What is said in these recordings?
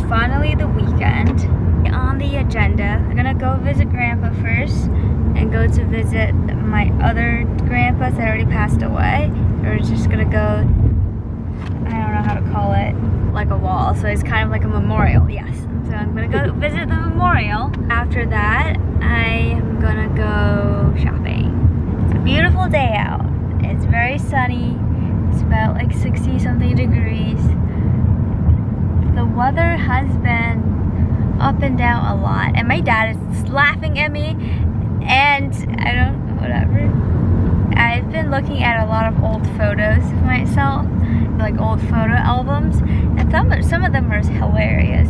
Finally the weekend. On the agenda, I'm gonna go visit Grandpa first and go to visit my other grandpas that already passed away. We're just gonna go, I don't know how to call it, like a wall, so it's kind of like a memorial, yes. So I'm gonna go visit the memorial. After that, I am gonna go shopping. It's a beautiful day out. It's very sunny. It's about like 60 something degrees. The weather has been up and down a lot, and my dad is laughing at me, and I don't, whatever. I've been looking at a lot of old photos of myself, like old photo albums, and some of them are hilarious.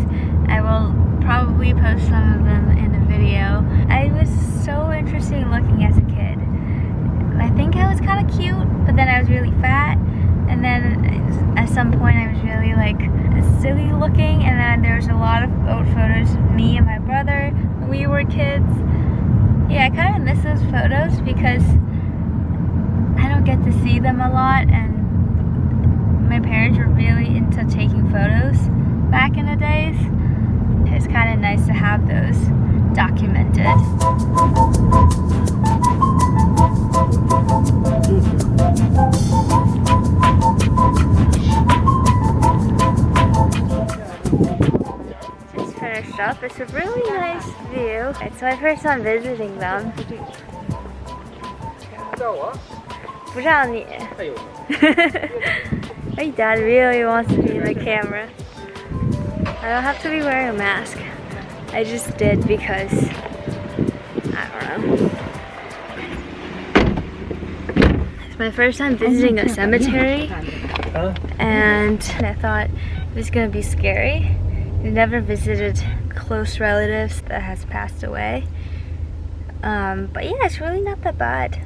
I will probably post some of them in a video. I was so interested in looking as a kid. I think I was kind of cute, but then I was really fat, and then at some point I was really like silly looking, and then there's a lot of old photos of me and my brother when we were kids. Yeah, I kind of miss those photos because I don't get to see them a lot, and my parents were really into taking photos back in the days. It's kind of nice to have those documented. Just finished up. It's a really nice view. It's my first time visiting them. 不让你. My dad really wants to be in the camera. I don't have to be wearing a mask. I just did because I don't know. It's my first time visiting a cemetery, and I thought it was gonna be scary. I never visited close relatives that has passed away. But yeah, it's really not that bad.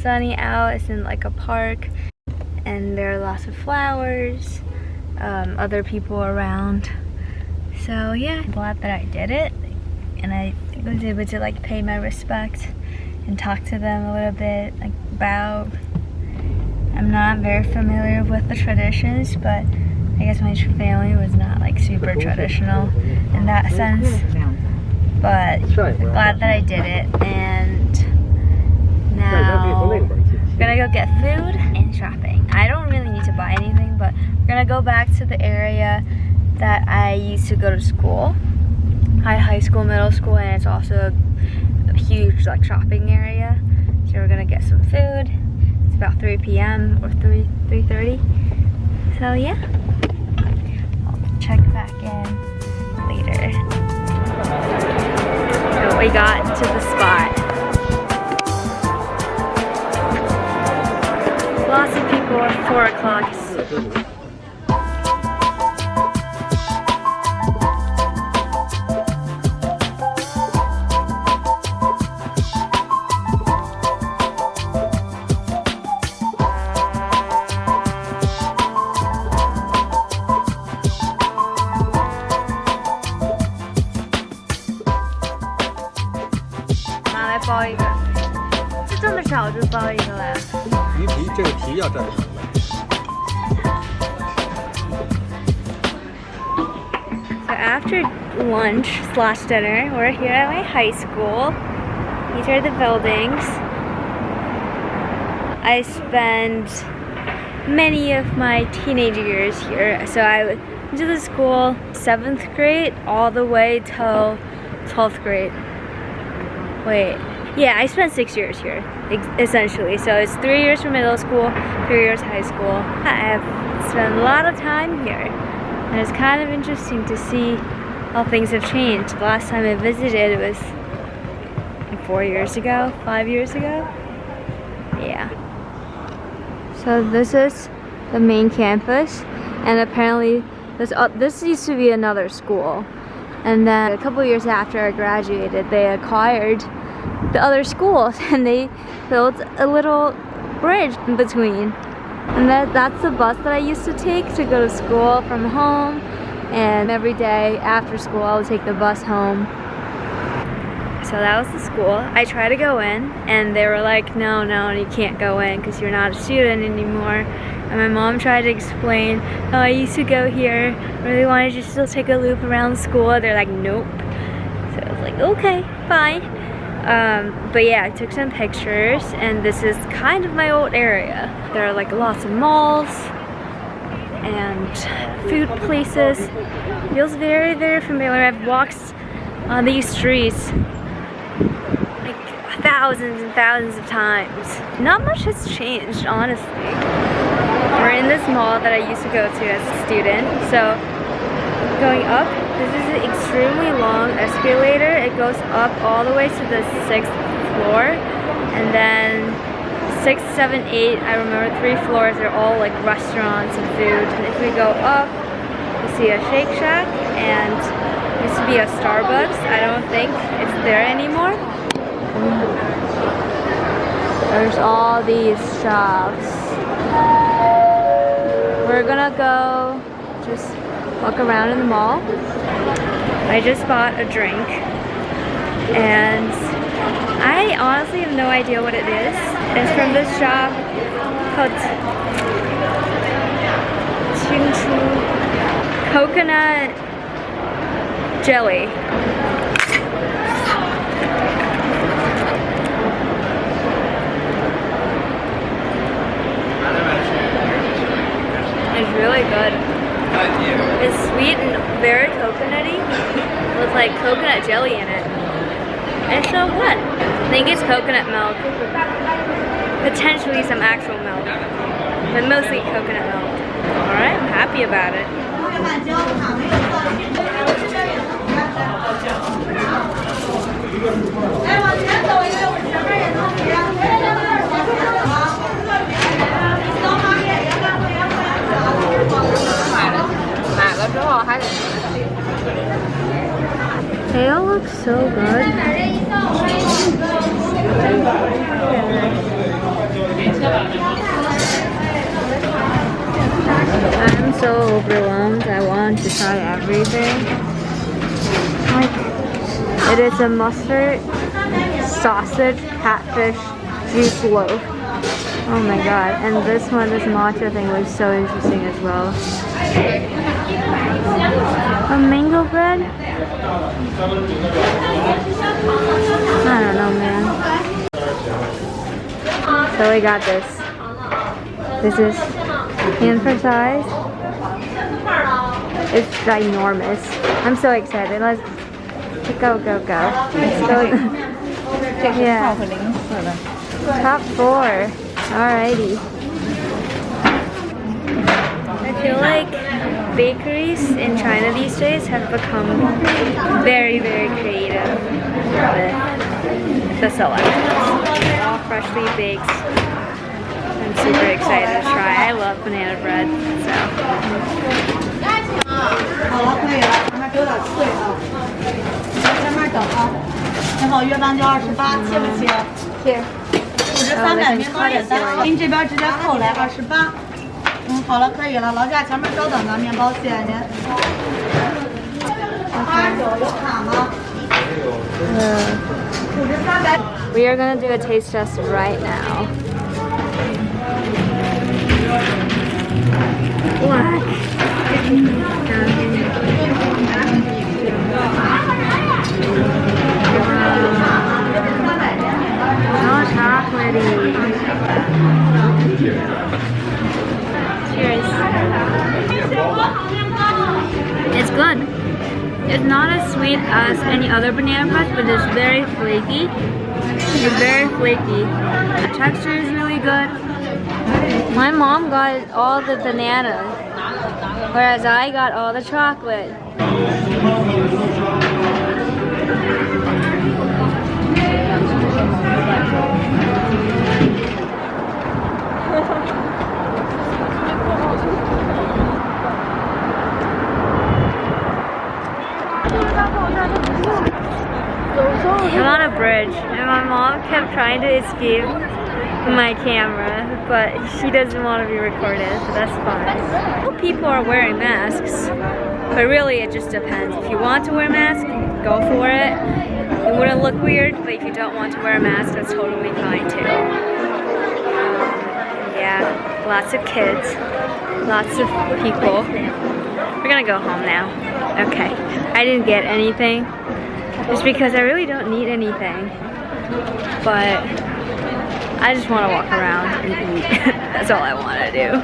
Sunny out, it's in like a park, and there are lots of flowers, other people around. So yeah, I'm glad that I did it, and I was able to like pay my respect and talk to them a little bit, like bow. I'm not very familiar with the traditions, but I guess my family was not like super traditional in that sense. But glad that I did it, and now we're gonna go get food and shopping. I don't really need to buy anything, but we're gonna go back to the area that I used to go to school. I had high school, middle school, and it's also a huge like shopping area. So we're gonna get some food. It's about 3 p.m. or 3:30. So yeah, I'll check back in later. So we got to the spot. Lots of people at 4 o'clock. So after lunch / dinner, we're here at my high school. These are the buildings. I spent many of my teenage years here. So I went to the school 7th grade all the way till 12th grade. Wait. Yeah, I spent 6 years here, essentially. So it's 3 years for middle school, 3 years high school. I've spent a lot of time here, and it's kind of interesting to see how things have changed. The last time I visited was like 4 years ago, 5 years ago. Yeah. So this is the main campus, and apparently This used to be another school, and then a couple years after I graduated, they acquired the other schools and they built a little bridge in between. And that's the bus that I used to take to go to school from home, and every day after school I would take the bus home. So that was the school. I tried to go in and they were like, no, you can't go in because you're not a student anymore. And my mom tried to explain, oh, I used to go here, really wanted you to still take a loop around school. They're like, nope. So I was like, okay, fine. But yeah, I took some pictures, and this is kind of my old area. There are like lots of malls and food places. Feels very, very familiar. I've walked on these streets like thousands and thousands of times. Not much has changed, honestly. We're in this mall that I used to go to as a student. So going up, this is an extremely long escalator. It goes up all the way to the 6th floor, and then 6, 7, 8, I remember 3 floors are all like restaurants and food. And if we go up, we see a Shake Shack, and there used to be a Starbucks. I don't think it's there anymore. There's all these shops. We're gonna go just walk around in the mall. I just bought a drink, and I honestly have no idea what it is. It's from this shop called Coconut Jelly. It's really good. It's sweet and very coconutty with like coconut jelly in it. It's so good. I think it's coconut milk. Potentially some actual milk, but mostly coconut milk. Alright, I'm happy about it. They all look so good. I'm so overwhelmed. I want to try everything. Like, it is a mustard, sausage, catfish, juice loaf. Oh my god. And this matcha thing was so interesting as well. A mango bread? I don't know, man. So we got this. This is hand for size. It's ginormous. I'm so excited. Let's go. Let's go. Yeah. Top 4. Alrighty. I feel like bakeries in China these days have become very, very creative with the selections. They're all freshly baked. I'm super excited to try. I love banana bread, so. 好了，可以了，让它有点脆啊。在那儿等啊。然后月半就28，切不切？切。5300面包也单，您这边直接扣来28。好了，可以了，劳驾前面稍等着，面包谢谢您。89有卡吗？We are gonna do a taste test right now. What? So chocolatey. Cheers. It's good. It's not as sweet as any other banana bread, but it's very flaky. It's very flaky. The texture is really good. My mom got all the bananas, whereas I got all the chocolate. I'm on a bridge and my mom kept trying to escape my camera, but she doesn't want to be recorded, so that's fine. People are wearing masks, but really it just depends. If you want to wear a mask, go for it. It wouldn't look weird, but if you don't want to wear a mask, that's totally fine too. Yeah, lots of kids, lots of people. We're gonna go home now. Okay, I didn't get anything, just because I really don't need anything, but I just want to walk around and eat. That's all I want to do.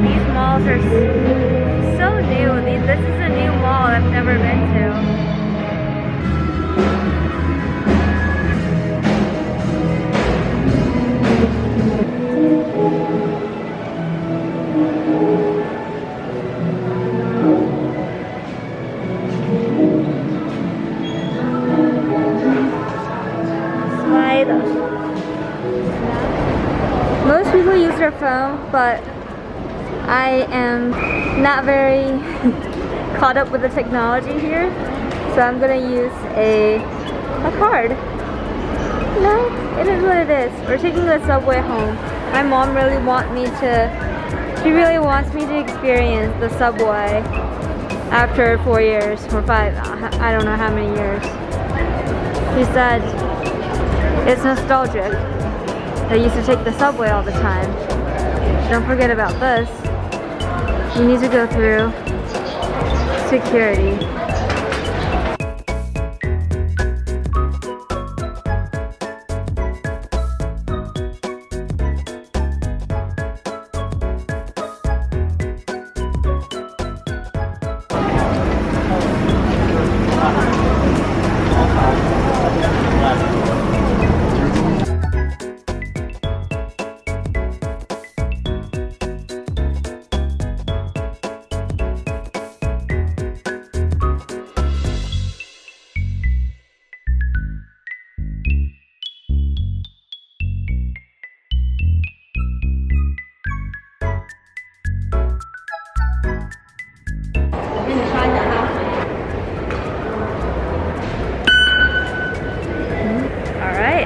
These malls are so new. This is a new mall I've never been to. Most people use their phone, but I am not very caught up with the technology here, so I'm gonna use a card. No, it is what it is. We're taking the subway home. My mom really wants me to experience the subway after 4 years or 5, I don't know how many years. She said it's nostalgic. I used to take the subway all the time. Don't forget about this. You need to go through security.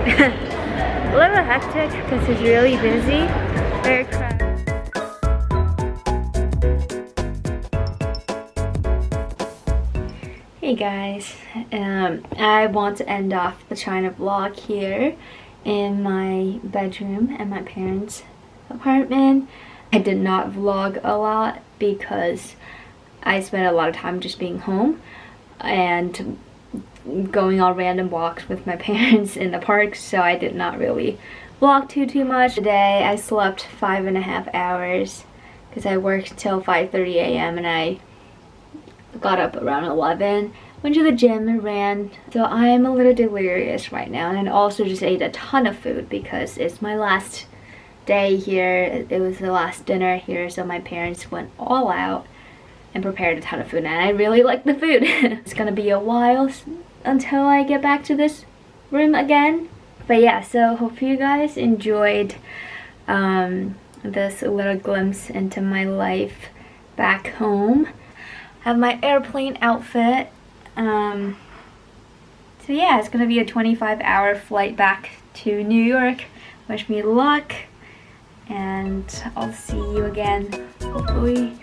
A little hectic because it's really busy, very crowded. Hey guys, I want to end off the China vlog here in my bedroom at my parents' apartment. I did not vlog a lot because I spent a lot of time just being home and going on random walks with my parents in the park, so I did not really vlog too much. Today I slept 5.5 hours because I worked till 5:30 a.m. and I got up around 11, went to the gym and ran, so I'm a little delirious right now, and also just ate a ton of food because it's my last day here. It was the last dinner here, so my parents went all out and prepared a ton of food, and I really like the food. It's gonna be a while until I get back to this room again, but yeah, so hope you guys enjoyed this little glimpse into my life back home. I have my airplane outfit, so yeah, it's gonna be a 25-hour flight back to New York. Wish me luck, and I'll see you again hopefully